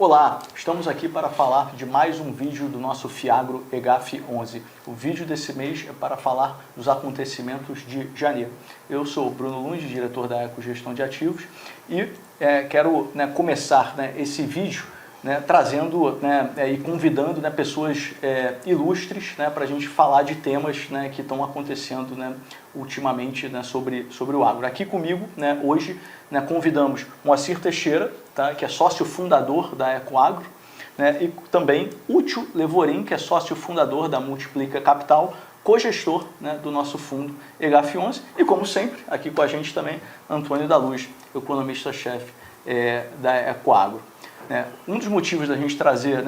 Olá, estamos aqui para falar de mais um vídeo do nosso Fiagro EGAF 11. O vídeo desse mês é para falar dos acontecimentos de janeiro. Eu sou o Bruno Lund, diretor da Ecogestão de Ativos, e quero começar esse vídeo trazendo e convidando convidando pessoas ilustres para a gente falar de temas que estão acontecendo ultimamente sobre o agro. Aqui comigo hoje convidamos Moacir Teixeira, que é sócio fundador da Ecoagro, e também Útil Levorim, que é sócio fundador da Multiplica Capital, cogestor do nosso fundo EGAF 11, e como sempre, aqui com a gente também, Antônio da Luz, economista-chefe da Ecoagro. Um dos motivos da gente trazer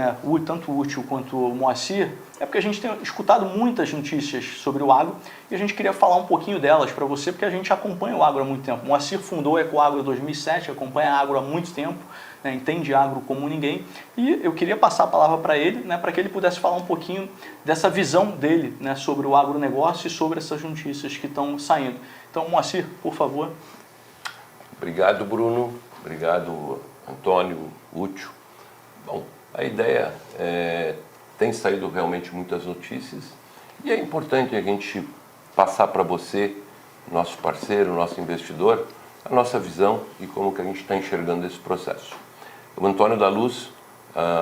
tanto o Útil quanto o Moacir é porque a gente tem escutado muitas notícias sobre o agro e a gente queria falar um pouquinho delas para você, porque a gente acompanha o agro há muito tempo. O Moacir fundou a Ecoagro em 2007, acompanha a agro há muito tempo, entende agro como ninguém, e eu queria passar a palavra para ele, para que ele pudesse falar um pouquinho dessa visão dele sobre o agronegócio e sobre essas notícias que estão saindo. Então, Moacir, por favor. Obrigado, Bruno. Obrigado, Antônio, Útil. Bom, a ideia tem saído realmente muitas notícias e é importante a gente passar para você, nosso parceiro, nosso investidor, a nossa visão e como que a gente está enxergando esse processo. O Antônio da Luz,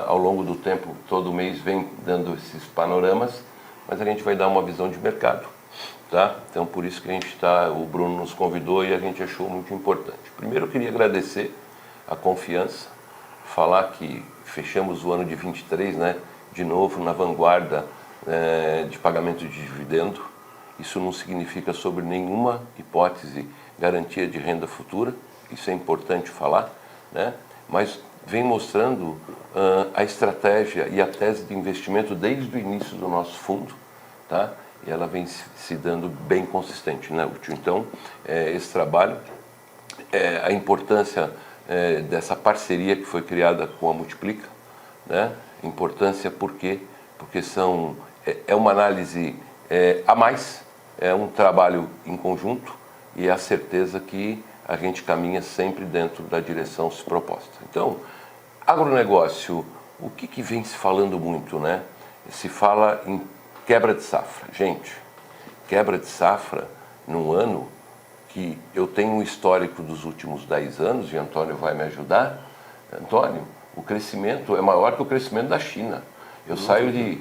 ao longo do tempo, todo mês vem dando esses panoramas, mas a gente vai dar uma visão de mercado, tá? Então, por isso que a gente o Bruno nos convidou e a gente achou muito importante. Primeiro, eu queria agradecer a confiança, falar que fechamos o ano de 23, de novo na vanguarda de pagamento de dividendo. Isso não significa, sobre nenhuma hipótese, garantia de renda futura, isso é importante falar, mas vem mostrando a estratégia e a tese de investimento desde o início do nosso fundo, tá? E ela vem se dando bem consistente, Útil? Então, esse trabalho, a importância dessa parceria que foi criada com a Multiplica, importância por quê? Porque é uma análise a mais, é um trabalho em conjunto e é a certeza que a gente caminha sempre dentro da direção se proposta. Então, agronegócio, o que vem se falando muito, Se fala em quebra de safra. Gente, quebra de safra num ano que eu tenho um histórico dos últimos 10 anos, e Antônio vai me ajudar. Antônio, o crescimento é maior que o crescimento da China. Eu saio de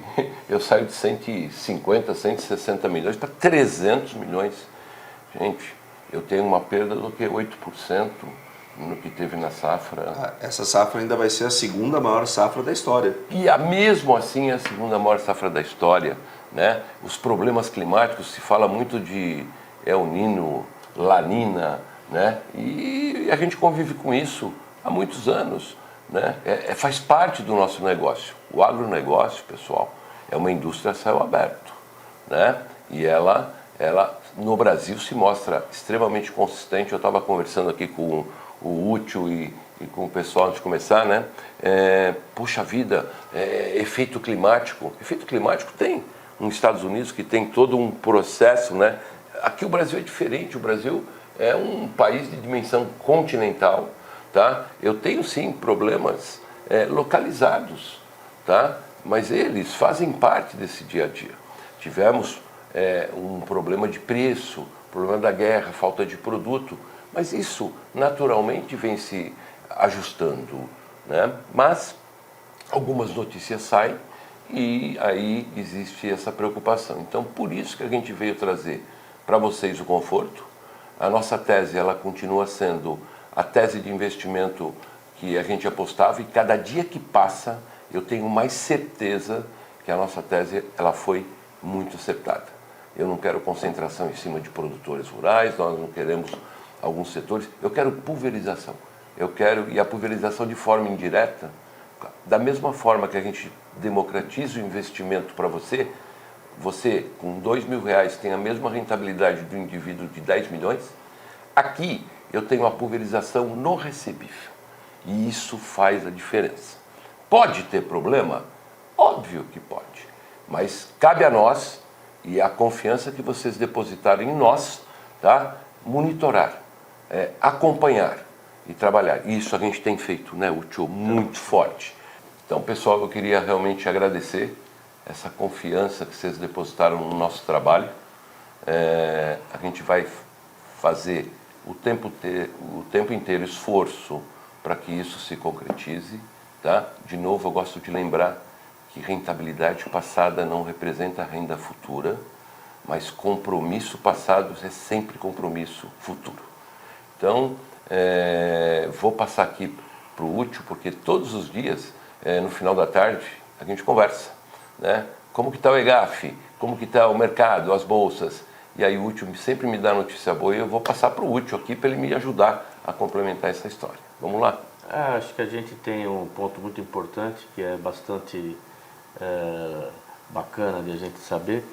150, 160 milhões para 300 milhões. Gente, eu tenho uma perda do que 8% no que teve na safra. Essa safra ainda vai ser a segunda maior safra da história. E mesmo assim, a segunda maior safra da história. Os problemas climáticos, se fala muito de El Niño, La Nina, e a gente convive com isso há muitos anos, faz parte do nosso negócio. O agronegócio, pessoal, é uma indústria a céu aberto, e ela no Brasil se mostra extremamente consistente. Eu estava conversando aqui com o Útil e com o pessoal antes de começar, puxa vida, efeito climático tem nos Estados Unidos, que tem todo um processo, Aqui o Brasil é diferente, o Brasil é um país de dimensão continental, tá? Eu tenho sim problemas localizados, tá? Mas eles fazem parte desse dia a dia. Tivemos um problema de preço, problema da guerra, falta de produto, mas isso naturalmente vem se ajustando, Mas algumas notícias saem e aí existe essa preocupação. Então, por isso que a gente veio trazer para vocês o conforto. A nossa tese, ela continua sendo a tese de investimento que a gente apostava, e cada dia que passa eu tenho mais certeza que a nossa tese ela foi muito acertada. Eu não quero concentração em cima de produtores rurais, nós não queremos alguns setores, eu quero pulverização. E a pulverização de forma indireta, da mesma forma que a gente democratiza o investimento para você com R$2.000 tem a mesma rentabilidade do indivíduo de 10 milhões, Aqui eu tenho a pulverização no recebível e isso faz a diferença. Pode ter problema? Óbvio que pode, mas cabe a nós e a confiança que vocês depositaram em nós, tá? Monitorar, acompanhar e trabalhar. E isso a gente tem feito, né, Útil, muito forte. Então, pessoal, eu queria realmente agradecer essa confiança que vocês depositaram no nosso trabalho. A gente vai fazer o tempo inteiro esforço para que isso se concretize, tá? De novo, eu gosto de lembrar que rentabilidade passada não representa renda futura, mas compromisso passado é sempre compromisso futuro. Então, vou passar aqui para o Útil, porque todos os dias, no final da tarde, a gente conversa, né? Como que está o EGAF, como que está o mercado, as bolsas, e aí o Útil sempre me dá notícia boa e eu vou passar para o Útil aqui para ele me ajudar a complementar essa história. Vamos lá? Acho que a gente tem um ponto muito importante que é bastante bacana de a gente saber,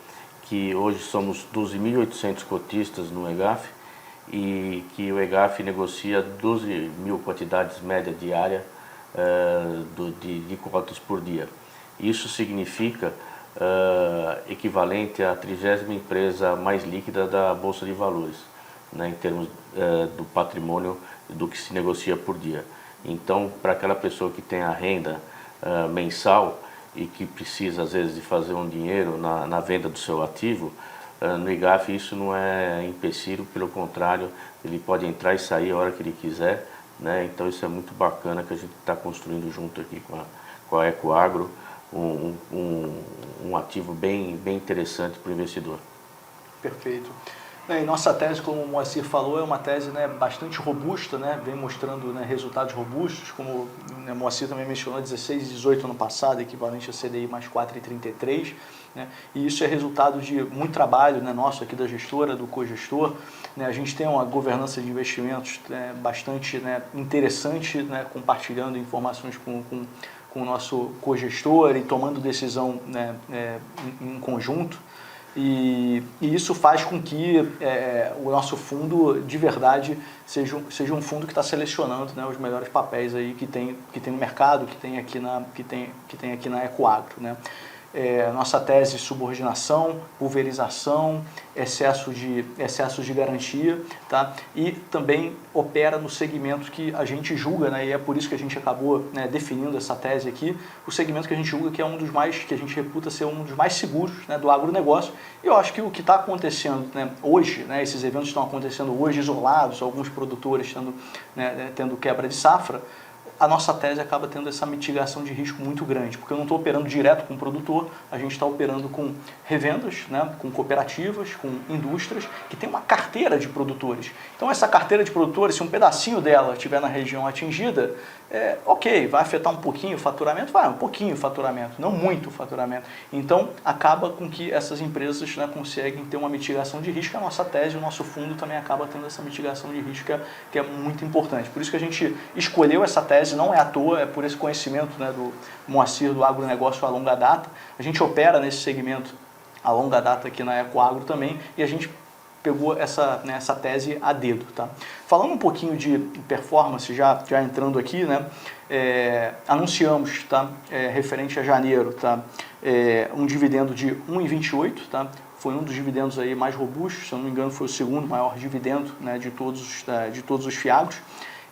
que hoje somos 12.800 cotistas no EGAF e que o EGAF negocia 12 mil quantidades média diária de cotas por dia. Isso significa equivalente à 30ª empresa mais líquida da Bolsa de Valores, né, em termos do patrimônio do que se negocia por dia. Então, para aquela pessoa que tem a renda mensal e que precisa, às vezes, de fazer um dinheiro na venda do seu ativo, no EGAF isso não é empecilho, pelo contrário, ele pode entrar e sair a hora que ele quiser, né? Então isso é muito bacana que a gente está construindo junto aqui com a Ecoagro, um ativo bem interessante para o investidor. Perfeito. E nossa tese, como o Moacir falou, é uma tese, né, bastante robusta, né, vem mostrando, né, resultados robustos, como, né, o Moacir também mencionou, 16,18 ano passado, equivalente a CDI mais 4,33, né, e isso é resultado de muito trabalho, né, nosso aqui da gestora, do cogestor, né, a gente tem uma governança de investimentos, né, bastante, né, interessante, né, compartilhando informações com o nosso cogestor e tomando decisão, né, em conjunto. E isso faz com que o nosso fundo, de verdade, seja um fundo que está selecionando, né, os melhores papéis aí que tem no mercado, que tem aqui na Ecoagro, né. Nossa tese: subordinação, pulverização, excesso de garantia, tá? E também opera no segmento que a gente julga, né, e é por isso que a gente acabou, né, definindo essa tese aqui, o segmento que a gente julga que é um dos mais, que a gente reputa ser um dos mais seguros, né, do agronegócio. E eu acho que o que está acontecendo, né, hoje, né, esses eventos estão acontecendo hoje isolados, alguns produtores tendo quebra de safra, a nossa tese acaba tendo essa mitigação de risco muito grande, porque eu não estou operando direto com o produtor, a gente está operando com revendas, né, com cooperativas, com indústrias, que tem uma carteira de produtores. Então essa carteira de produtores, se um pedacinho dela estiver na região atingida, ok, vai afetar um pouquinho o faturamento? Vai, um pouquinho o faturamento, não muito o faturamento. Então acaba com que essas empresas, né, conseguem ter uma mitigação de risco. A nossa tese, o nosso fundo também acaba tendo essa mitigação de risco que é muito importante. Por isso que a gente escolheu essa tese, não é à toa, é por esse conhecimento, né, do Moacir, do agronegócio a longa data. A gente opera nesse segmento a longa data aqui na Ecoagro também, e a gente pegou essa tese a dedo, tá? Falando um pouquinho de performance, já entrando aqui, né, anunciamos, tá, referente a janeiro, tá, um dividendo de 1,28, tá? Foi um dos dividendos aí mais robustos, se eu não me engano foi o segundo maior dividendo, né, de todos os fiagros.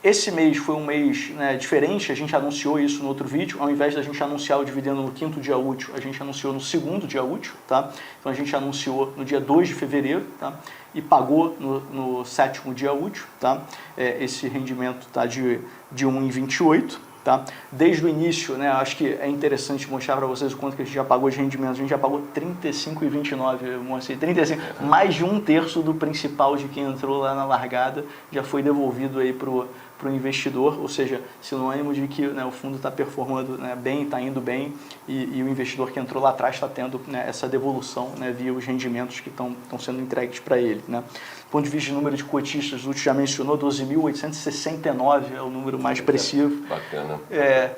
Esse mês foi um mês, né, diferente, a gente anunciou isso no outro vídeo, ao invés da gente anunciar o dividendo no 5º dia útil, a gente anunciou no 2º dia útil, tá? Então a gente anunciou no dia 2 de fevereiro, tá? E pagou no 7º dia útil, tá? Esse rendimento tá de 1,28. Tá? Desde o início, né, acho que é interessante mostrar para vocês o quanto que a gente já pagou de rendimento. A gente já pagou 35,29, 35, mais de 1/3 do principal de quem entrou lá na largada já foi devolvido aí para o investidor, ou seja, sinônimo de que, né, o fundo está performando, né, bem, está indo bem, e o investidor que entrou lá atrás está tendo, né, essa devolução, né, via os rendimentos que estão sendo entregues para ele, né. Do ponto de vista de número de cotistas, o Lúcio já mencionou, 12.869 é o número mais expressivo. Bacana.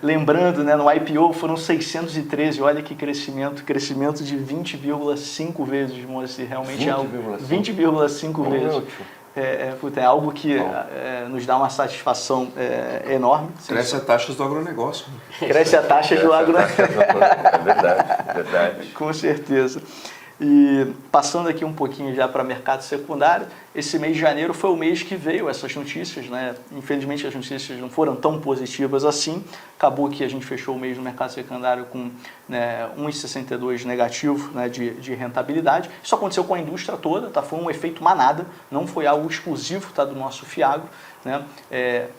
Lembrando, né, no IPO foram 613, olha que crescimento de 20,5 vezes, Moacir, realmente é algo. 20,5 vezes. É algo que nos dá uma satisfação enorme. Cresce a taxas do agronegócio. Cresce a taxa do agronegócio. É verdade, verdade. Com certeza. E passando aqui um pouquinho já para mercado secundário, esse mês de janeiro foi o mês que veio essas notícias, né? Infelizmente as notícias não foram tão positivas assim. Acabou que a gente fechou o mês no mercado secundário com 1,62 negativo, né, de rentabilidade. Isso aconteceu com a indústria toda, tá? Foi um efeito manada, não foi algo exclusivo, tá, do nosso Fiagro. Né?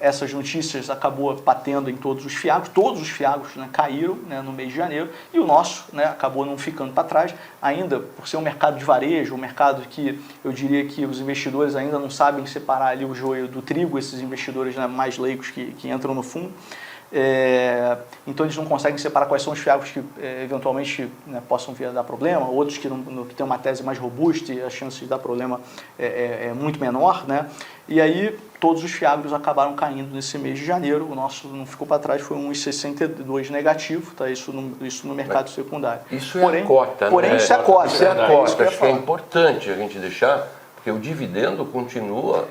Essas notícias acabou batendo em todos os fiagros, né, caíram, né, no mês de janeiro, e o nosso, né, acabou não ficando para trás, ainda por ser um mercado de varejo, um mercado que eu diria que os investidores ainda não sabem separar ali o joio do trigo, esses investidores, né, mais leigos que entram no fundo. Então eles não conseguem separar quais são os fiagros que eventualmente, né, possam vir a dar problema, outros que têm uma tese mais robusta e a chance de dar problema é muito menor, né? E aí todos os fiagros acabaram caindo nesse mês de janeiro. O nosso não ficou para trás, foi 1,62 negativo, tá? Isso no mercado secundário. Isso é a cota, porém, né? Isso é a cota. Isso é a cota. Acho que é importante a gente deixar, porque o dividendo continua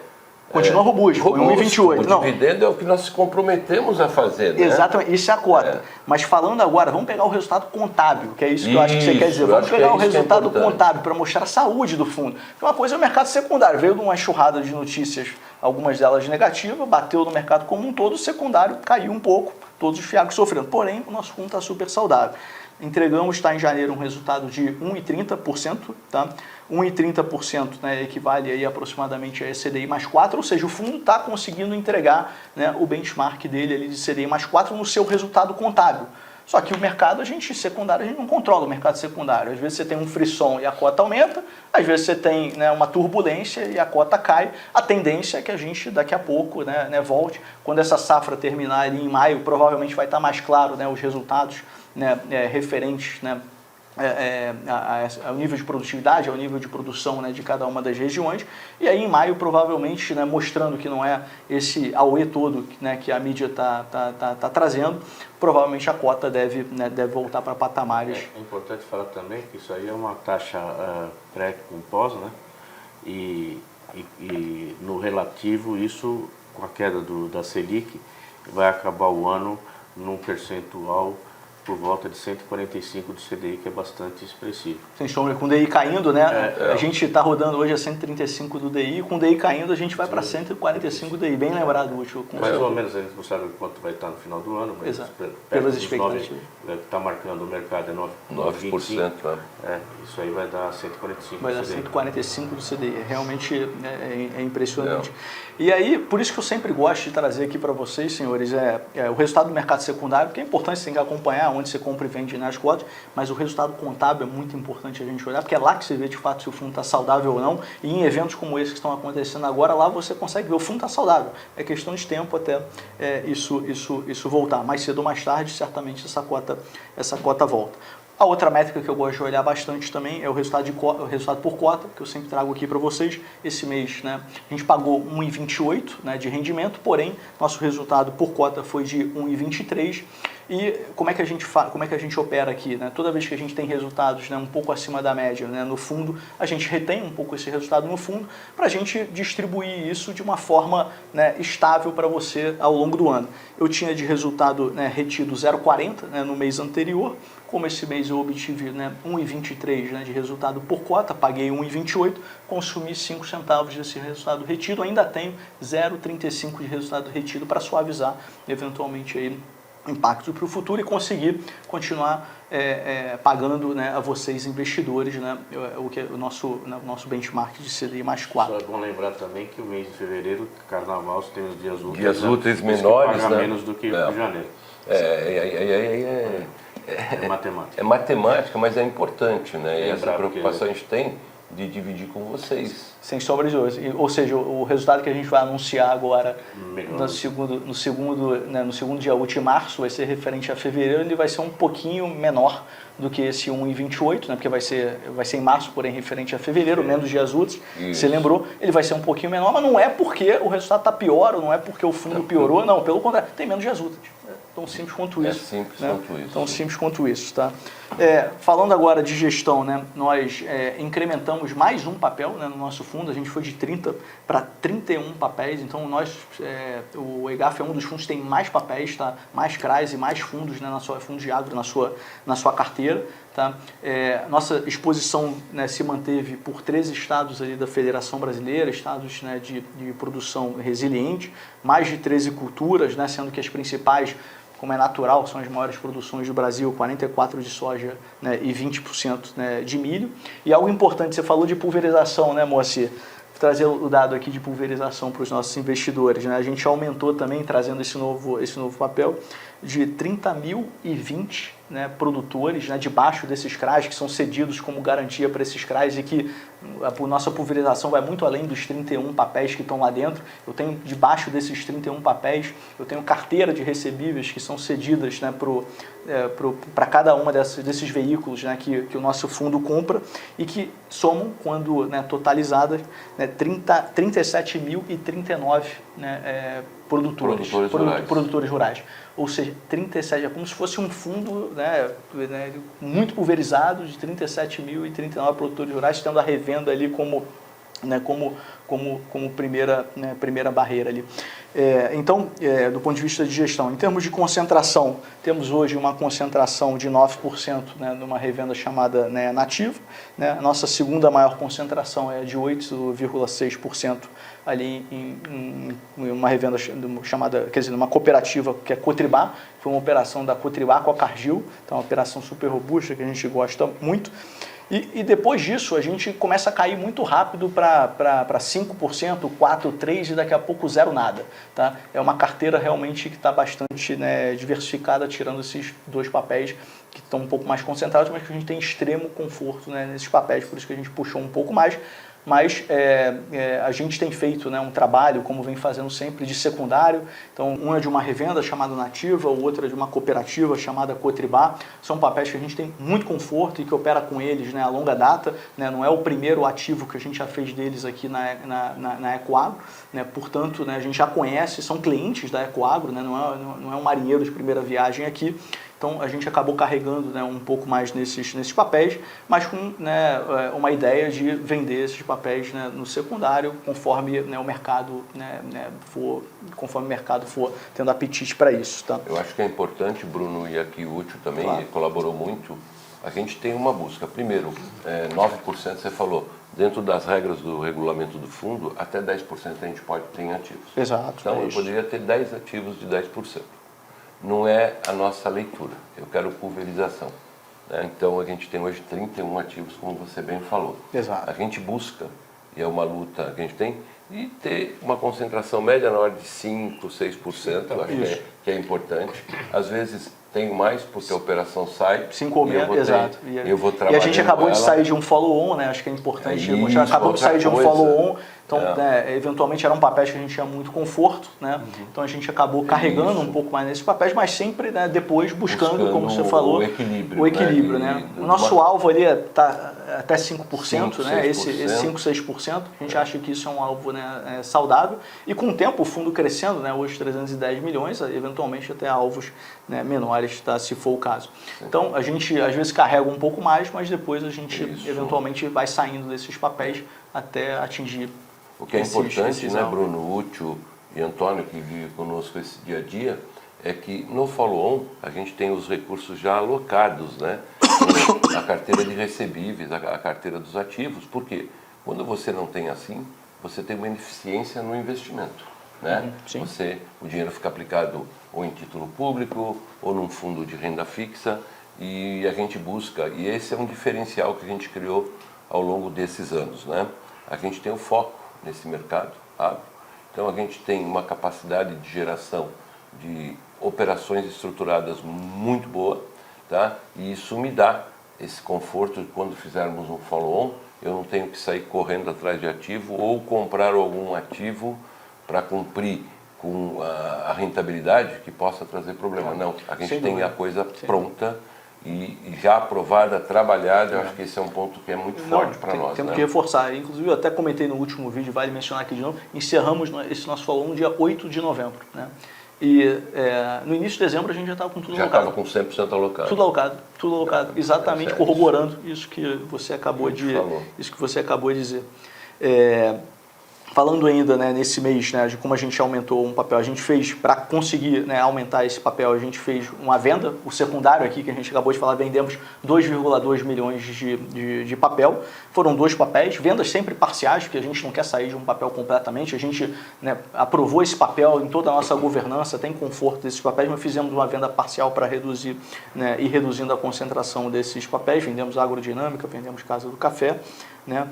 robusto, foi 1,28. O dividendo é o que nós comprometemos a fazer, né? Exatamente, isso é a cota. Mas falando agora, vamos pegar o resultado contábil, que é isso que eu acho que você quer dizer. Vamos pegar o resultado contábil para mostrar a saúde do fundo. Uma coisa é o mercado secundário, veio de uma enxurrada de notícias, algumas delas negativas, bateu no mercado como um todo, o secundário caiu um pouco, todos os fiagros sofrendo. Porém, o nosso fundo está super saudável. Entregamos, está em janeiro, um resultado de 1,30%, tá? 1,30%, né, equivale aí aproximadamente a CDI mais 4, ou seja, o fundo está conseguindo entregar, né, o benchmark dele ali de CDI mais 4 no seu resultado contábil. Só que o mercado, secundário, a gente não controla o mercado secundário. Às vezes você tem um frisson e a cota aumenta, às vezes você tem, né, uma turbulência e a cota cai. A tendência é que a gente daqui a pouco, né, volte. Quando essa safra terminar ali em maio, provavelmente vai estar mais claro, né, os resultados, né, referentes, né, ao nível de produtividade, ao nível de produção, né, de cada uma das regiões, e aí em maio provavelmente, né, mostrando que não é esse auê todo, né, que a mídia tá trazendo, provavelmente a cota deve voltar para patamares. É importante falar também que isso aí é uma taxa pré com pós, né, e no relativo isso, com a queda da Selic, vai acabar o ano num percentual por volta de 145 do CDI, que é bastante expressivo. Sem sombra, com o DI caindo, né? A gente está rodando hoje a 135 do DI, com o DI caindo a gente vai para 145 do DI, bem lembrado, Útil. Mais ou menos, a gente não sabe quanto vai estar no final do ano, mas pelas expectativas. Está marcando o mercado é 9%. Isso aí vai dar 145 vai do dar CDI. 145 do CDI, realmente é impressionante. E aí, por isso que eu sempre gosto de trazer aqui para vocês, senhores, o resultado do mercado secundário, que é importante, você tem que acompanhar onde você compra e vende nas cotas, mas o resultado contábil é muito importante a gente olhar, porque é lá que você vê de fato se o fundo está saudável ou não, e em eventos como esse que estão acontecendo agora, lá você consegue ver o fundo está saudável. É questão de tempo até isso voltar. Mais cedo ou mais tarde, certamente essa cota volta. A outra métrica que eu gosto de olhar bastante também é o resultado por cota, que eu sempre trago aqui para vocês. Esse mês, né, a gente pagou 1,28, né, de rendimento, porém, nosso resultado por cota foi de 1,23. E como é que a gente opera aqui, né? Toda vez que a gente tem resultados, né, um pouco acima da média, né, no fundo, a gente retém um pouco esse resultado no fundo para a gente distribuir isso de uma forma, né, estável para você ao longo do ano. Eu tinha de resultado, né, retido 0,40, né, no mês anterior. Como esse mês eu obtive, né, 1,23, né, de resultado por cota, paguei 1,28, consumi 5 centavos desse resultado retido, ainda tenho 0,35 de resultado retido para suavizar eventualmente aí impacto para o futuro e conseguir continuar pagando, né, a vocês investidores, né, o nosso benchmark de CDI mais 4. Só é bom lembrar também que o mês de fevereiro, carnaval, você tem os dias úteis. Dias úteis menores, paga né? menos do que o janeiro. É matemática. É matemática, mas é importante, né? E essa preocupação que a gente tem de dividir com vocês. Sem sombra de dúvidas. Ou seja, o resultado que a gente vai anunciar agora no segundo dia útil de março vai ser referente a fevereiro, ele vai ser um pouquinho menor do que esse 1,28, né? Porque vai ser em março, porém referente a fevereiro, menos dias úteis. Você lembrou? Ele vai ser um pouquinho menor, mas não é porque o resultado está pior, ou não é porque o fundo piorou, não, pelo contrário, tem menos dias úteis. Tão simples quanto isso. É simples né? quanto isso. Tão simples quanto isso, tá? Falando agora de gestão, né? Nós incrementamos mais um papel, né, no nosso fundo, a gente foi de 30 para 31 papéis, então o EGAF é um dos fundos que tem mais papéis, tá? Mais CRAs e mais fundos, né, fundos de agro na sua carteira. Tá? Nossa exposição, né, se manteve por 13 estados ali da Federação Brasileira, estados, né, de produção resiliente, mais de 13 culturas, né, sendo que as principais, como é natural, são as maiores produções do Brasil, 44% de soja, né, e 20%, né, de milho. E algo importante, você falou de pulverização, né, Moacir? Vou trazer o dado aqui de pulverização para os nossos investidores. Né? A gente aumentou também, trazendo esse novo papel, de 30.020, né, produtores, né, debaixo desses CRAs, que são cedidos como garantia para esses CRAs e que a nossa pulverização vai muito além dos 31 papéis que estão lá dentro. Eu tenho, debaixo desses 31 papéis, eu tenho carteira de recebíveis que são cedidas, né, para cada uma desses veículos, né, que o nosso fundo compra e que somam, quando, né, totalizadas, né, 37.039, né, produtores rurais. Ou seja, 37, é como se fosse um fundo, né, muito pulverizado de 37.039 produtores rurais, tendo a revenda ali como primeira barreira ali. Então, do ponto de vista de gestão, em termos de concentração, temos hoje uma concentração de 9%, né, numa revenda chamada, né, nativa. Né? A nossa segunda maior concentração é de 8,6% ali em uma revenda chamada, quer dizer, numa cooperativa que é Cotribá. Foi uma operação da Cotribá com a Cargill, então é uma operação super robusta que a gente gosta muito. E depois disso a gente começa a cair muito rápido para 5%, 4%, 3% e daqui a pouco zero nada. Tá? É uma carteira realmente que está bastante, né, diversificada, tirando esses dois papéis que estão um pouco mais concentrados, mas que a gente tem extremo conforto, né, nesses papéis, por isso que a gente puxou um pouco mais. Mas a gente tem feito, né, um trabalho, como vem fazendo sempre, de secundário. Então, um é de uma revenda chamada Nativa, o outro é de uma cooperativa chamada Cotribá. São papéis que a gente tem muito conforto e que opera com eles, né, a longa data. Né, não é o primeiro ativo que a gente já fez deles aqui na Ecoagro. Né, portanto, né, a gente já conhece, são clientes da Ecoagro, né, não é um marinheiro de primeira viagem aqui. Então, a gente acabou carregando, né, um pouco mais nesses papéis, mas com, né, uma ideia de vender esses papéis, né, no secundário, conforme, né, o mercado, conforme o mercado for tendo apetite para isso. Tá? Eu acho que é importante, Bruno, e aqui o Útil também, claro, colaborou muito. A gente tem uma busca. Primeiro, 9% você falou, dentro das regras do regulamento do fundo, até 10% a gente pode ter em ativos. Exato. Então, eu poderia ter 10 ativos de 10%. Não é a nossa leitura, eu quero pulverização. Né? Então a gente tem hoje 31 ativos, como você bem falou. Exato. A gente busca, e é uma luta que a gente tem, e ter uma concentração média na ordem de 5%, 6%, eu acho que é importante. Às vezes tenho mais, porque a operação sai. 5 ou menos, exato. E a gente acabou de sair de um follow-on, né? Acho que é importante. A gente acabou de sair de um follow-on. Então, eventualmente eram papéis que a gente tinha muito conforto, né? Então a gente acabou carregando um pouco mais nesses papéis, mas sempre, né, depois buscando, como você falou, o equilíbrio, né? O nosso alvo ali está até 5%, né? Esse 5, 6%. A gente acha que isso é um alvo, né, saudável. E com o tempo, o fundo crescendo, né? Hoje 310 milhões, eventualmente até alvos, né, menores, tá? Se for o caso. Então a gente às vezes carrega um pouco mais, mas depois a gente eventualmente vai saindo desses papéis até atingir. O que é importante, né, Bruno, Útil e Antônio, que vive conosco esse dia a dia, é que no follow-on a gente tem os recursos já alocados, né? A carteira de recebíveis, a carteira dos ativos. Por quê? Quando você não tem assim, você tem uma ineficiência no investimento. Né? O dinheiro fica aplicado ou em título público ou num fundo de renda fixa e a gente busca, e esse é um diferencial que a gente criou ao longo desses anos. Né? A gente tem o foco nesse mercado, tá? Então a gente tem uma capacidade de geração de operações estruturadas muito boa, tá? E isso me dá esse conforto de quando fizermos um follow-on, eu não tenho que sair correndo atrás de ativo ou comprar algum ativo para cumprir com a rentabilidade que possa trazer problema. Não, a gente tem a coisa pronta e já aprovada, trabalhada. Eu acho que esse é um ponto que é muito forte para nós. Temos né? que reforçar. Inclusive, eu até comentei no último vídeo, vale mencionar aqui de novo, encerramos esse nosso follow no dia 8 de novembro. Né? E no início de dezembro a gente já estava com tudo alocado. Já estava com 100% alocado. Tudo alocado. Exatamente, corroborando isso que você acabou de dizer. Falando ainda, né, nesse mês, né, de como a gente aumentou um papel, a gente fez, para conseguir, né, aumentar esse papel, a gente fez uma venda, o secundário aqui que a gente acabou de falar, vendemos 2,2 milhões de papel, foram 2 papéis, vendas sempre parciais, porque a gente não quer sair de um papel completamente, a gente, né, aprovou esse papel em toda a nossa governança, tem conforto desses papéis, mas fizemos uma venda parcial para reduzir, né, ir reduzindo a concentração desses papéis, vendemos Agrodinâmica, vendemos Casa do Café, né?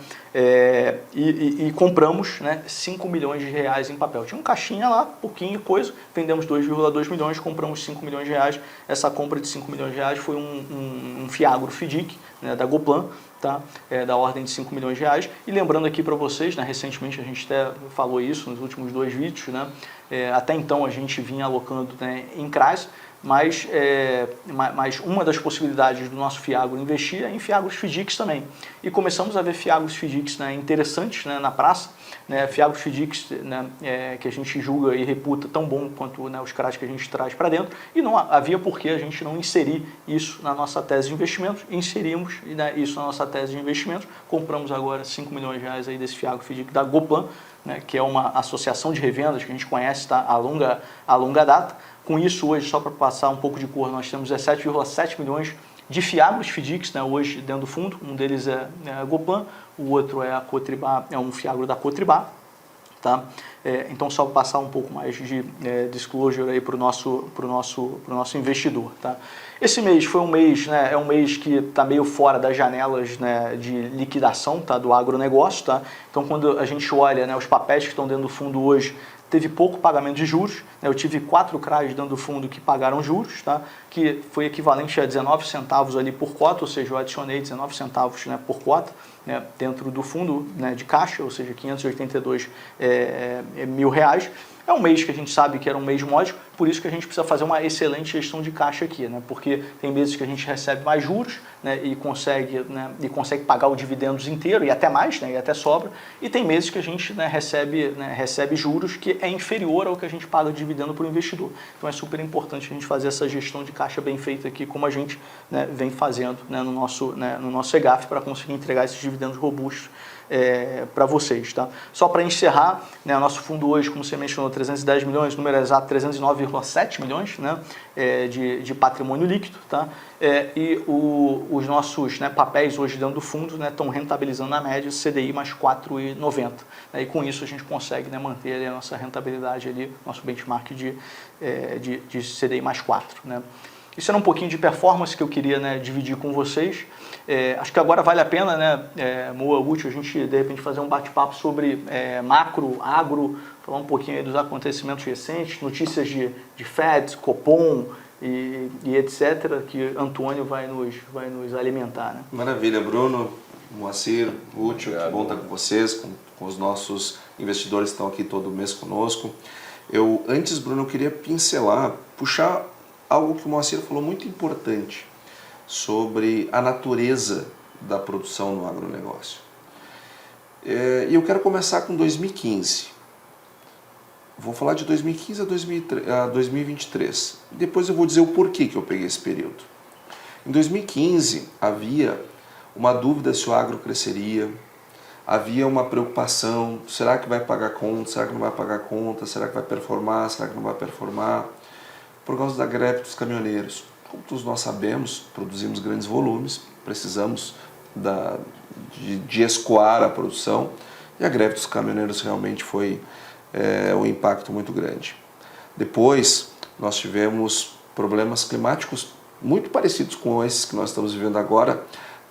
E compramos, né, 5 milhões de reais em papel. Tinha um caixinha lá, pouquinho coisa, vendemos 2,2 milhões, compramos 5 milhões de reais. Essa compra de 5 milhões de reais foi um Fiagro FIDIC, né, da Goplan, tá? Da ordem de 5 milhões de reais. E lembrando aqui para vocês, né, recentemente a gente até falou isso nos últimos 2 vídeos, né? Até então a gente vinha alocando, né, em CRAS, mas uma das possibilidades do nosso Fiagro investir é em Fiagros FIDICs também. E começamos a ver Fiagros FIDICs, né, interessantes, né, na praça, né, Fiagros FIDICs, né, que a gente julga e reputa tão bom quanto, né, os CRAs que a gente traz para dentro, e não havia por que a gente não inserir isso na nossa tese de investimentos. Inserimos, né, isso na nossa tese de investimentos, compramos agora 5 milhões de reais aí desse Fiagro FIDIC da Goplan, né, que é uma associação de revendas que a gente conhece, tá, a longa data. Com isso, hoje, só para passar um pouco de cor, nós temos 17,7 milhões de Fiagros FIDICs, né, hoje dentro do fundo. Um deles é a Goplan, o outro é a Cotribá, é um Fiagro da Cotribá. Tá? Então, só para passar um pouco mais de disclosure aí para o nosso investidor. Tá? Esse mês foi um mês, né, é um mês que está meio fora das janelas, né, de liquidação, tá, do agronegócio. Tá? Então, quando a gente olha, né, os papéis que estão dentro do fundo hoje, teve pouco pagamento de juros, né? Eu tive 4 CRAs dentro do fundo que pagaram juros, tá? Que foi equivalente a 19 centavos ali por cota, ou seja, eu adicionei 19 centavos, né, por cota, né, dentro do fundo, né, de caixa, ou seja, 582 mil reais. É um mês que a gente sabe que era um mês módico, por isso que a gente precisa fazer uma excelente gestão de caixa aqui, né? Porque tem meses que a gente recebe mais juros, né, e consegue pagar o dividendos inteiro e até mais, né, e até sobra, e tem meses que a gente, né, recebe juros que é inferior ao que a gente paga de dividendo para o investidor. Então é super importante a gente fazer essa gestão de caixa bem feita aqui, como a gente, né, vem fazendo, né, no nosso EGAF, para conseguir entregar esses dividendos robustos para vocês. Tá? Só para encerrar, né, o nosso fundo hoje, como você mencionou, 310 milhões, número exato 309,7 milhões, né, de patrimônio líquido. Tá? E os nossos, né, papéis hoje dentro do fundo, né, estão rentabilizando na média CDI mais 4,90. Né, e com isso a gente consegue, né, manter ali a nossa rentabilidade, ali, nosso benchmark de CDI mais 4. Né? Isso era um pouquinho de performance que eu queria, né, dividir com vocês. Acho que agora vale a pena, né, Moa, útil, a gente de repente fazer um bate-papo sobre macro, agro, falar um pouquinho aí dos acontecimentos recentes, notícias de Fed, Copom e etc., que Antônio vai nos alimentar. Né? Maravilha, Bruno, Moacir, útil, que bom estar com vocês, com os nossos investidores que estão aqui todo mês conosco. Antes, Bruno, eu queria puxar algo que o Moacir falou muito importante sobre a natureza da produção no agronegócio. E eu quero começar com 2015. Vou falar de 2015 a 2023. Depois eu vou dizer o porquê que eu peguei esse período. Em 2015 havia uma dúvida se o agro cresceria, havia uma preocupação, será que vai pagar conta, será que não vai pagar conta, será que vai performar, será que não vai performar, por causa da greve dos caminhoneiros. Como todos nós sabemos, produzimos grandes volumes, precisamos de escoar a produção, e a greve dos caminhoneiros realmente foi um impacto muito grande. Depois, nós tivemos problemas climáticos muito parecidos com esses que nós estamos vivendo agora,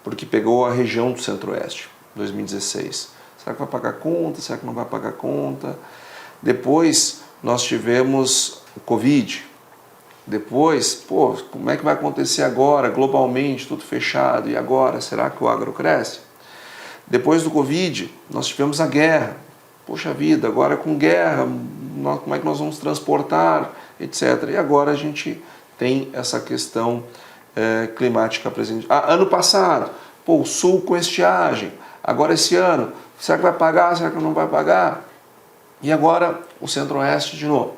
porque pegou a região do Centro-Oeste, 2016. Será que vai pagar conta? Será que não vai pagar conta? Depois, nós tivemos o Covid. Depois, como é que vai acontecer agora, globalmente, tudo fechado, e agora, será que o agro cresce? Depois do Covid, nós tivemos a guerra. Poxa vida, agora com guerra, como é que nós vamos transportar, etc. E agora a gente tem essa questão climática presente. Ano passado, pô, o Sul com estiagem. Agora esse ano, será que vai pagar? Será que não vai pagar? E agora o Centro-Oeste de novo.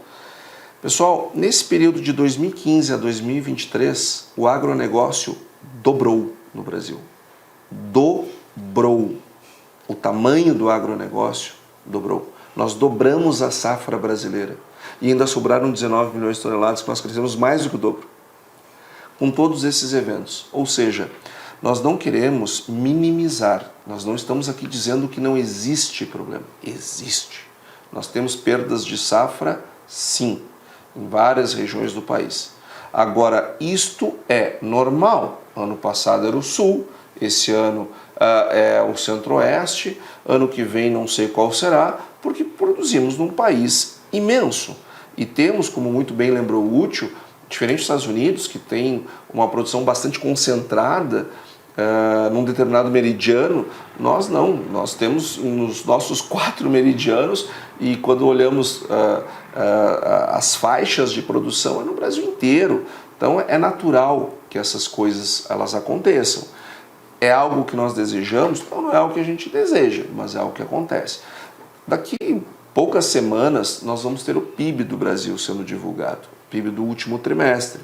Pessoal, nesse período de 2015 a 2023, o agronegócio dobrou no Brasil. Dobrou. O tamanho do agronegócio dobrou. Nós dobramos a safra brasileira. E ainda sobraram 19 milhões de toneladas, que nós crescemos mais do que o dobro. Com todos esses eventos. Ou seja, nós não queremos minimizar. Nós não estamos aqui dizendo que não existe problema. Existe. Nós temos perdas de safra, sim, em várias regiões do país. Agora, isto é normal. Ano passado era o Sul, esse ano é o Centro-Oeste, ano que vem não sei qual será, porque produzimos num país imenso. E temos, como muito bem lembrou o Útil, diferente dos Estados Unidos, que tem uma produção bastante concentrada num determinado meridiano, nós não. Nós temos nos nossos 4 meridianos, e quando olhamos as faixas de produção, é no Brasil inteiro. Então é natural que essas coisas elas aconteçam. É algo que nós desejamos? Não é algo que a gente deseja, mas é algo que acontece. Daqui poucas semanas nós vamos ter o PIB do Brasil sendo divulgado, o PIB do último trimestre.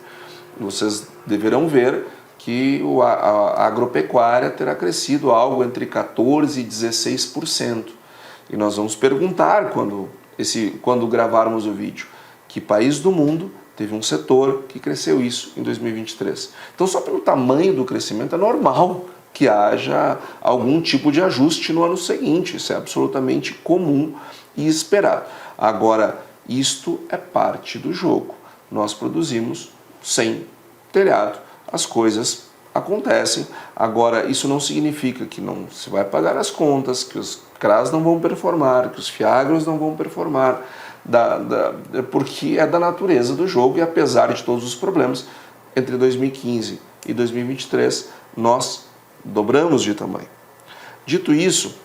Vocês deverão ver que a agropecuária terá crescido algo entre 14% e 16%. E nós vamos perguntar, quando gravarmos o vídeo, que país do mundo teve um setor que cresceu isso em 2023. Então, só pelo tamanho do crescimento é normal que haja algum tipo de ajuste no ano seguinte. Isso é absolutamente comum e esperado. Agora, isto é parte do jogo. Nós produzimos sem telhado. As coisas acontecem. Agora, isso não significa que não se vai pagar as contas, que os CRAs não vão performar, que os FIAGROS não vão performar, porque é da natureza do jogo, e apesar de todos os problemas, entre 2015 e 2023, nós dobramos de tamanho. Dito isso,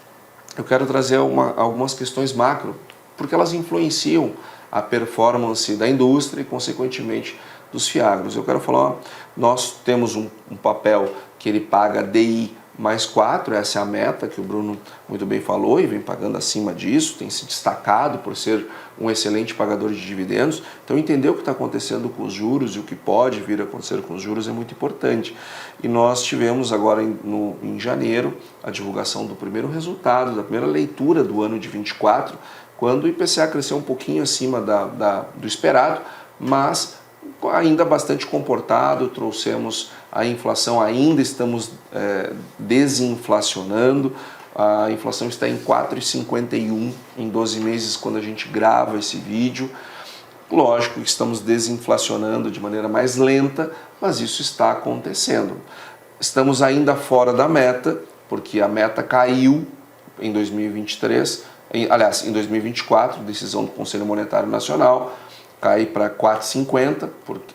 eu quero trazer algumas questões macro, porque elas influenciam a performance da indústria e, consequentemente, dos FIAGROS. Eu quero falar, nós temos um papel que ele paga DI mais 4, essa é a meta que o Bruno muito bem falou e vem pagando acima disso, tem se destacado por ser um excelente pagador de dividendos. Então entender o que está acontecendo com os juros e o que pode vir a acontecer com os juros é muito importante. E nós tivemos agora em janeiro a divulgação do primeiro resultado, da primeira leitura do ano de 24, quando o IPCA cresceu um pouquinho acima do esperado, mas ainda bastante comportado. Trouxemos a inflação, ainda estamos desinflacionando, a inflação está em 4,51 em 12 meses quando a gente grava esse vídeo. Lógico que estamos desinflacionando de maneira mais lenta, mas isso está acontecendo. Estamos ainda fora da meta, porque a meta caiu em 2023, aliás, em 2024, decisão do Conselho Monetário Nacional, cai para 4,50,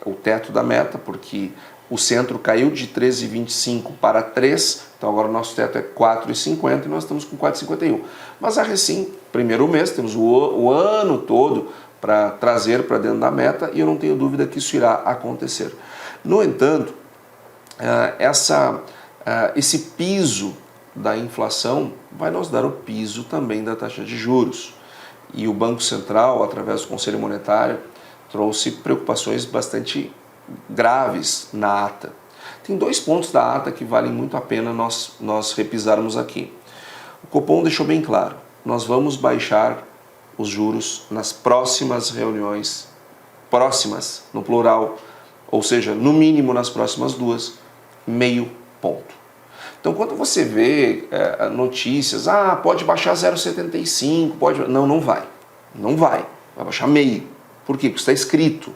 o teto da meta, porque o centro caiu de 13,25 para 3, então agora o nosso teto é 4,50 e nós estamos com 4,51. Mas a recém, primeiro mês, temos o ano todo para trazer para dentro da meta, e eu não tenho dúvida que isso irá acontecer. No entanto, esse piso da inflação vai nos dar o piso também da taxa de juros. E o Banco Central, através do Conselho Monetário, trouxe preocupações bastante graves na ata. Tem 2 pontos da ata que valem muito a pena nós repisarmos aqui. O Copom deixou bem claro, nós vamos baixar os juros nas próximas reuniões, próximas no plural, ou seja, no mínimo nas próximas 2, meio ponto. Então, quando você vê notícias, pode baixar 0,75, não vai. Não vai. Vai baixar meio. Por quê? Porque está escrito.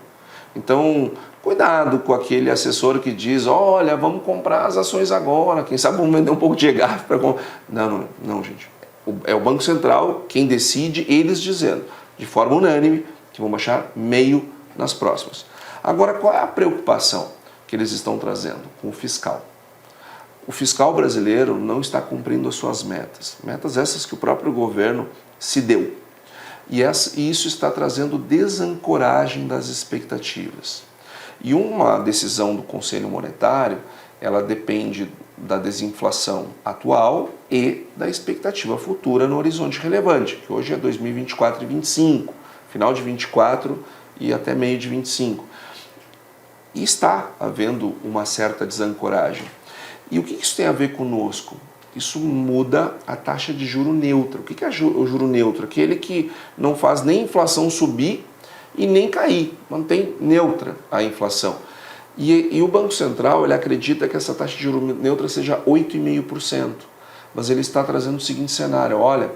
Então, cuidado com aquele assessor que diz, olha, vamos comprar as ações agora, quem sabe vamos vender um pouco de EGAF para comprar. Não, gente. É o Banco Central quem decide, eles dizendo, de forma unânime, que vão baixar meio nas próximas. Agora, qual é a preocupação que eles estão trazendo com o fiscal? O fiscal brasileiro não está cumprindo as suas metas. Metas essas que o próprio governo se deu. E isso está trazendo desancoragem das expectativas. E uma decisão do Conselho Monetário, ela depende da desinflação atual e da expectativa futura no horizonte relevante, que hoje é 2024 e 2025, final de 24 e até meio de 25. E está havendo uma certa desancoragem. E o que isso tem a ver conosco? Isso muda a taxa de juro neutra. O que é o juro neutro? Aquele que não faz nem a inflação subir e nem cair, mantém neutra a inflação. E o Banco Central ele acredita que essa taxa de juros neutra seja 8,5%, mas ele está trazendo o seguinte cenário: olha,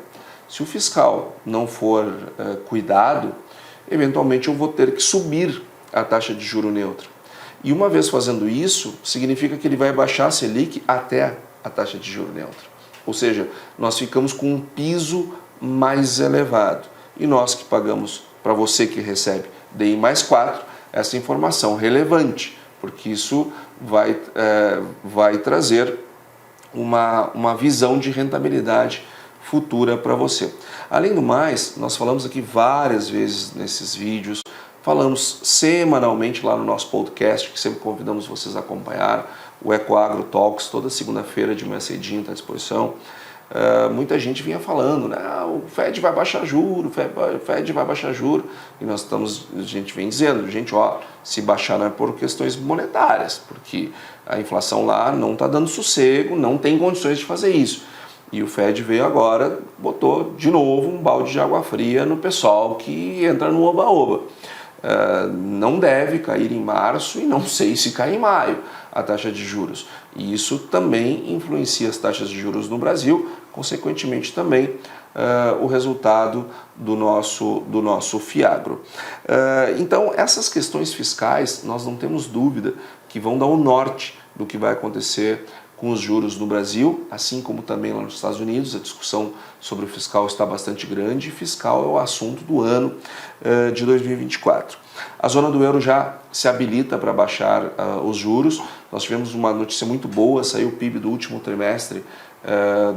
se o fiscal não for cuidado, eventualmente eu vou ter que subir a taxa de juro neutra. E uma vez fazendo isso, significa que ele vai baixar a Selic até a taxa de juro neutra. Ou seja, nós ficamos com um piso mais elevado. E nós que pagamos, para você que recebe DI mais 4, essa informação relevante, porque isso vai trazer uma visão de rentabilidade futura para você. Além do mais, nós falamos aqui várias vezes nesses vídeos, falamos semanalmente lá no nosso podcast, que sempre convidamos vocês a acompanhar, o Ecoagro Talks, toda segunda-feira de manhã cedinho está à disposição. Muita gente vinha falando, né? O Fed vai baixar juro, o Fed vai baixar juro, e a gente vem dizendo, gente, ó, se baixar não é por questões monetárias, porque a inflação lá não está dando sossego, não tem condições de fazer isso. E o Fed veio agora, botou de novo um balde de água fria no pessoal que entra no oba-oba. Não deve cair em março e não sei se cai em maio a taxa de juros. E isso também influencia as taxas de juros no Brasil, consequentemente também o resultado do nosso Fiagro. Então, essas questões fiscais, nós não temos dúvida que vão dar o norte do que vai acontecer com os juros no Brasil, assim como também lá nos Estados Unidos. A discussão sobre o fiscal está bastante grande, e fiscal é o assunto do ano de 2024. A zona do euro já se habilita para baixar os juros. Nós tivemos uma notícia muito boa, saiu o PIB do último trimestre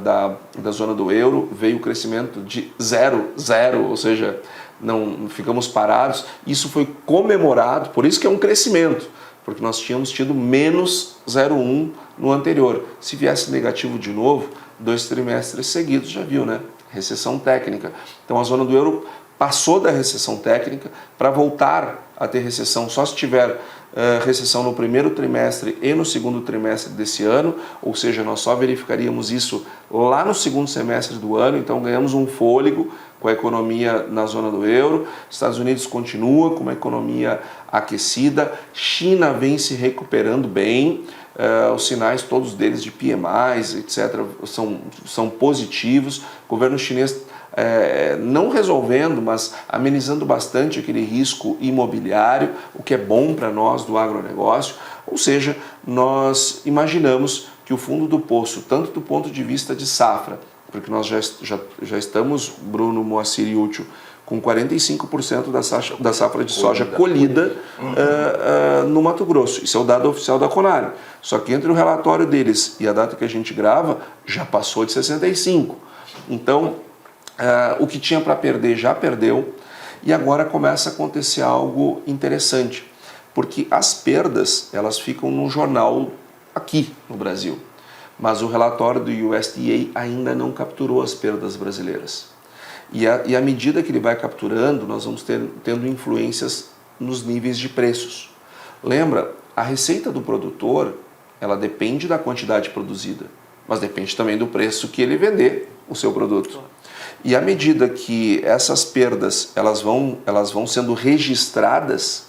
da zona do euro, veio o crescimento de 0,0, ou seja, não ficamos parados. Isso foi comemorado, por isso que é um crescimento, porque nós tínhamos tido menos 0,1 no anterior. Se viesse negativo de novo, 2 trimestres seguidos, já viu, né? Recessão técnica. Então a zona do euro passou da recessão técnica para voltar a ter recessão só se tiver recessão no primeiro trimestre e no segundo trimestre desse ano, ou seja, nós só verificaríamos isso lá no segundo semestre do ano. Então ganhamos um fôlego com a economia na zona do euro. Estados Unidos continua com uma economia aquecida, China vem se recuperando bem, os sinais todos deles de PMIs, etc., são positivos. O governo chinês não resolvendo, mas amenizando bastante aquele risco imobiliário, o que é bom para nós do agronegócio. Ou seja, nós imaginamos que o fundo do poço, tanto do ponto de vista de safra, porque nós já estamos, Bruno, Moacir e Útil, com 45% da safra de soja colhida no Mato Grosso. Isso é o dado oficial da Conab. Só que entre o relatório deles e a data que a gente grava, já passou de 65%. Então, o que tinha para perder já perdeu, e agora começa a acontecer algo interessante, porque as perdas elas ficam no jornal aqui no Brasil, mas o relatório do USDA ainda não capturou as perdas brasileiras. E à medida que ele vai capturando, nós vamos tendo influências nos níveis de preços. Lembra, a receita do produtor, ela depende da quantidade produzida, mas depende também do preço que ele vender o seu produto. E à medida que essas perdas elas vão sendo registradas,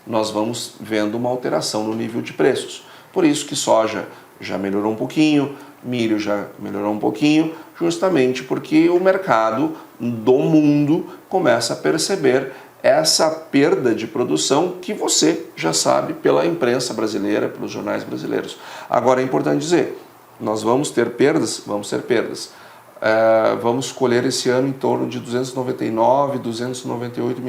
nós vamos vendo uma alteração no nível de preços. Por isso que soja já melhorou um pouquinho, milho já melhorou um pouquinho, justamente porque o mercado do mundo começa a perceber essa perda de produção que você já sabe pela imprensa brasileira, pelos jornais brasileiros. Agora é importante dizer, nós vamos ter perdas? Vamos ter perdas. Vamos colher esse ano em torno de 299, 298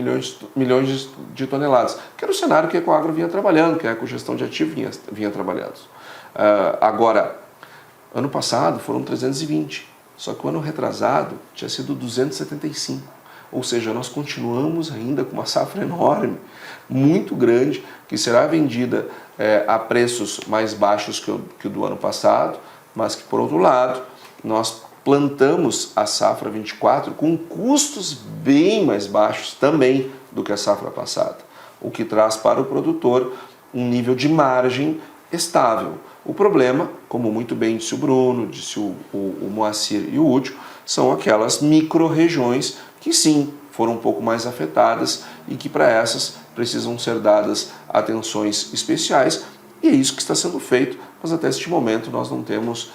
milhões de toneladas, que era o cenário que a Ecoagro vinha trabalhando, que a Ecogestão de Ativo vinha trabalhando. Agora, ano passado foram 320, só que o ano retrasado tinha sido 275. Ou seja, nós continuamos ainda com uma safra enorme, muito grande, que será vendida a preços mais baixos que o do ano passado, mas que, por outro lado, nós plantamos a safra 24 com custos bem mais baixos também do que a safra passada, o que traz para o produtor um nível de margem estável. O problema, como muito bem disse o Bruno, disse o Moacir e o Útil, são aquelas micro-regiões que sim, foram um pouco mais afetadas e que para essas precisam ser dadas atenções especiais, e é isso que está sendo feito, mas até este momento nós não temos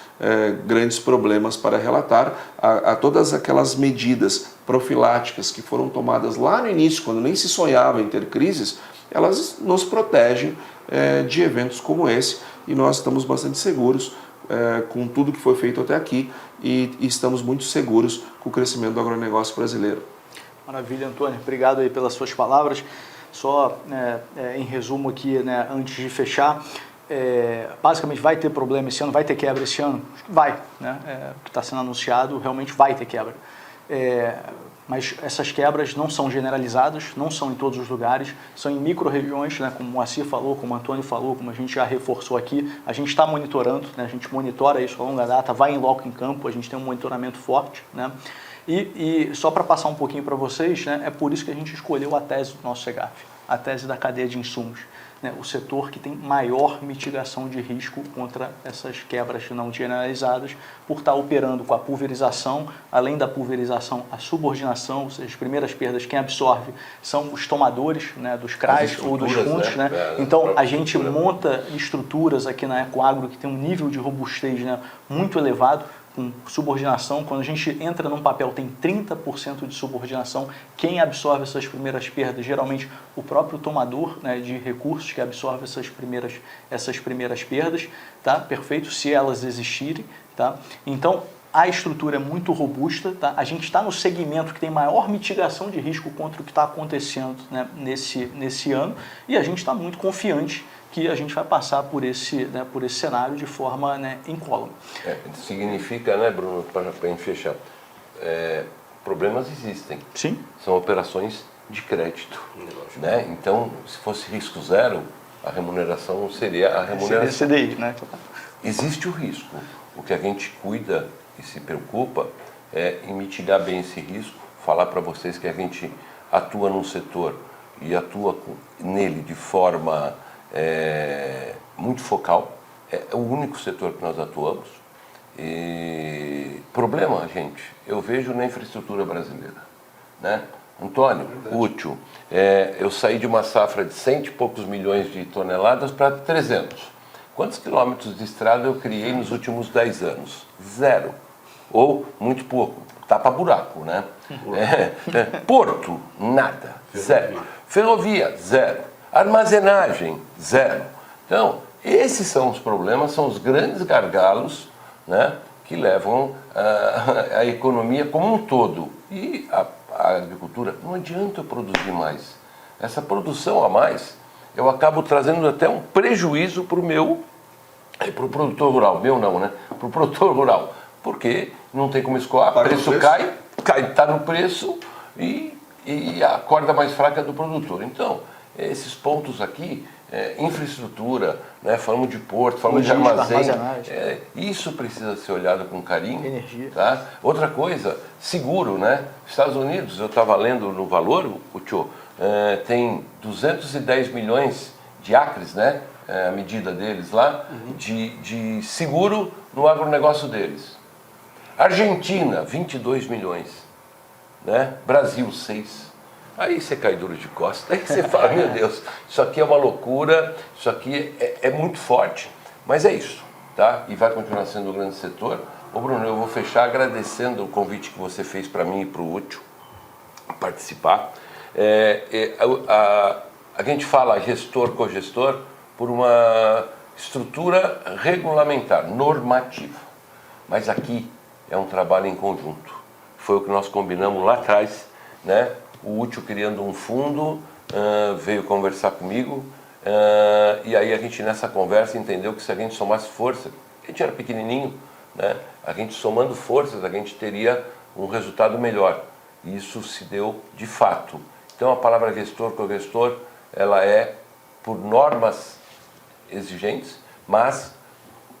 grandes problemas para relatar a todas aquelas medidas profiláticas que foram tomadas lá no início, quando nem se sonhava em ter crises, elas nos protegem de eventos como esse, e nós estamos bastante seguros com tudo que foi feito até aqui e estamos muito seguros com o crescimento do agronegócio brasileiro. Maravilha, Antônio. Obrigado aí pelas suas palavras. Só em resumo aqui, né, antes de fechar, basicamente vai ter problema esse ano, vai ter quebra esse ano? Acho que vai, né? O que está sendo anunciado realmente vai ter quebra. Mas essas quebras não são generalizadas, não são em todos os lugares, são em micro-regiões, né, como o Moacir falou, como o Antônio falou, como a gente já reforçou aqui, a gente está monitorando, né, a gente monitora isso a longa data, vai em loco em campo, a gente tem um monitoramento forte, né, e só para passar um pouquinho para vocês, né, é por isso que a gente escolheu a tese do nosso CEGAF, a tese da cadeia de insumos. Né, o setor que tem maior mitigação de risco contra essas quebras não generalizadas, por estar operando com a pulverização, além da pulverização, a subordinação, ou seja, as primeiras perdas, quem absorve são os tomadores, né, dos CRAs ou dos fundos. Né? Então, a gente monta estruturas aqui na Ecoagro que tem um nível de robustez, né, muito elevado, com subordinação. Quando a gente entra num papel, tem 30% de subordinação. Quem absorve essas primeiras perdas? Geralmente o próprio tomador, né, de recursos que absorve essas primeiras perdas, tá? Perfeito, se elas existirem, tá? Então, a estrutura é muito robusta, tá? A gente está no segmento que tem maior mitigação de risco contra o que está acontecendo, né, nesse ano, e a gente está muito confiante que a gente vai passar por esse cenário de forma, né, incólume. Significa, né, Bruno, para a gente fechar, problemas existem. Sim. São operações de crédito. Né? Então, se fosse risco zero, a remuneração seria a remuneração. Seria CDI, né? Existe o risco. O que a gente cuida e se preocupa é em mitigar bem esse risco, falar para vocês que a gente atua num setor e atua nele de forma muito focal, é o único setor que nós atuamos. E problema, gente, eu vejo na infraestrutura brasileira, né? Antônio, Útil, eu saí de uma safra de 100 e poucos milhões de toneladas para 300. Quantos quilômetros de estrada eu criei nos últimos 10 anos? Zero. Ou muito pouco. Tapa-buraco, né? Porto, nada. Zero. Ferrovia, zero. Armazenagem, zero. Então, esses são os problemas, são os grandes gargalos, né, que levam a economia como um todo. E a agricultura, não adianta eu produzir mais. Essa produção a mais, eu acabo trazendo até um prejuízo para o produtor rural. Meu não, né? Para o produtor rural. Porque não tem como escoar, o preço cai, está no preço e a corda mais fraca do produtor. Então, esses pontos aqui, infraestrutura, né, falamos de porto, falamos de armazém, isso precisa ser olhado com carinho. Energia. Tá? Outra coisa, seguro, né? Estados Unidos, eu estava lendo no valor, o Tio, tem 210 milhões de acres, né? A medida deles lá, de seguro no agronegócio deles. Argentina, 22 milhões. Né? Brasil, 6. Aí você cai duro de costa, aí você fala, meu Deus, isso aqui é uma loucura, isso aqui é muito forte, mas é isso, tá? E vai continuar sendo um grande setor. Ô Bruno, eu vou fechar agradecendo o convite que você fez para mim e para o Útil participar. A gente fala gestor, cogestor, por uma estrutura regulamentar, normativa, mas aqui é um trabalho em conjunto. Foi o que nós combinamos lá atrás, né? O Útil criando um fundo, veio conversar comigo, e aí a gente nessa conversa entendeu que se a gente somasse força, a gente era pequenininho, né? A gente somando forças, a gente teria um resultado melhor. e isso se deu de fato. Então a palavra gestor, corgestor, ela é por normas exigentes, mas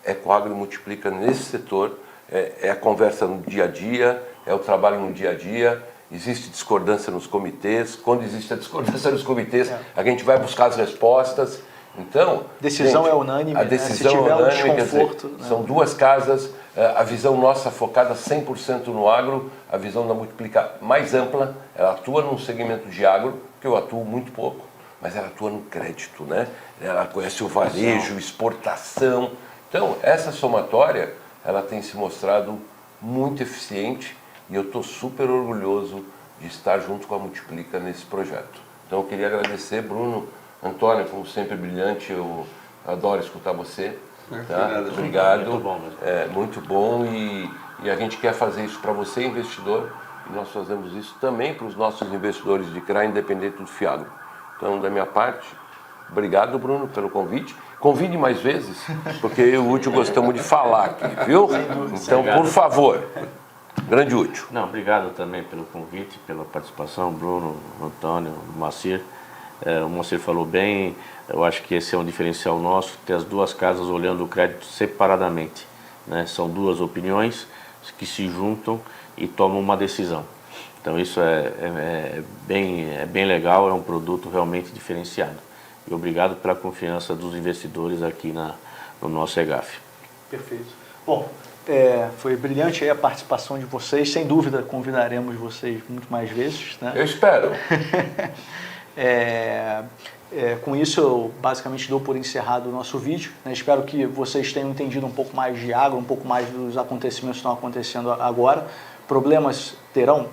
Ecoagro multiplica nesse setor, é a conversa no dia a dia, é o trabalho no dia a dia, existe discordância nos comitês, quando existe a discordância nos comitês, a gente vai buscar as respostas. Então, decisão gente, é unânime, a decisão né? Se tiver é unânime, um quer dizer, desconforto, né? são duas casas, a visão nossa focada 100% no agro, a visão da Multiplica mais ampla, ela atua num segmento de agro, que eu atuo muito pouco, mas ela atua no crédito, né? Ela conhece o varejo, exportação. Então, essa somatória, ela tem se mostrado muito eficiente e eu estou super orgulhoso de estar junto com a Multiplica nesse projeto. Então, eu queria agradecer, Bruno, Antônio, como sempre brilhante, eu adoro escutar você. Tá? Obrigado. Muito bom mesmo. É muito bom e a gente quer fazer isso para você, investidor, e nós fazemos isso também para os nossos investidores de CRA, independente do FIAGRO. Então, da minha parte, obrigado, Bruno, pelo convite. Convide mais vezes, porque eu e o Útil gostamos de falar aqui, viu? Então, por favor, grande Útil. Não, obrigado também pelo convite, pela participação, Bruno, Antônio, Moacir. O Moacir falou bem, eu acho que esse é um diferencial nosso, ter as duas casas olhando o crédito separadamente, né? São duas opiniões que se juntam e tomam uma decisão. Então isso é bem legal, é um produto realmente diferenciado. E obrigado pela confiança dos investidores aqui no nosso EGAF. Perfeito. Bom, foi brilhante aí a participação de vocês, sem dúvida convidaremos vocês muito mais vezes, né? Eu espero. Com isso eu basicamente dou por encerrado o nosso vídeo, né? Espero que vocês tenham entendido um pouco mais de agro, um pouco mais dos acontecimentos que estão acontecendo agora. Problemas terão,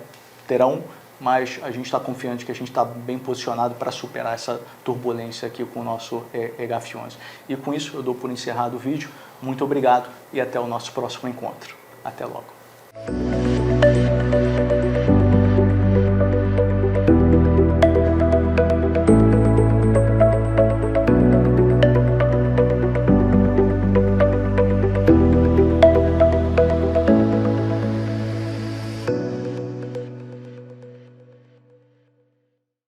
mas a gente está confiante que a gente está bem posicionado para superar essa turbulência aqui com o nosso EGAF 11. E com isso eu dou por encerrado o vídeo. Muito obrigado e até o nosso próximo encontro. Até logo.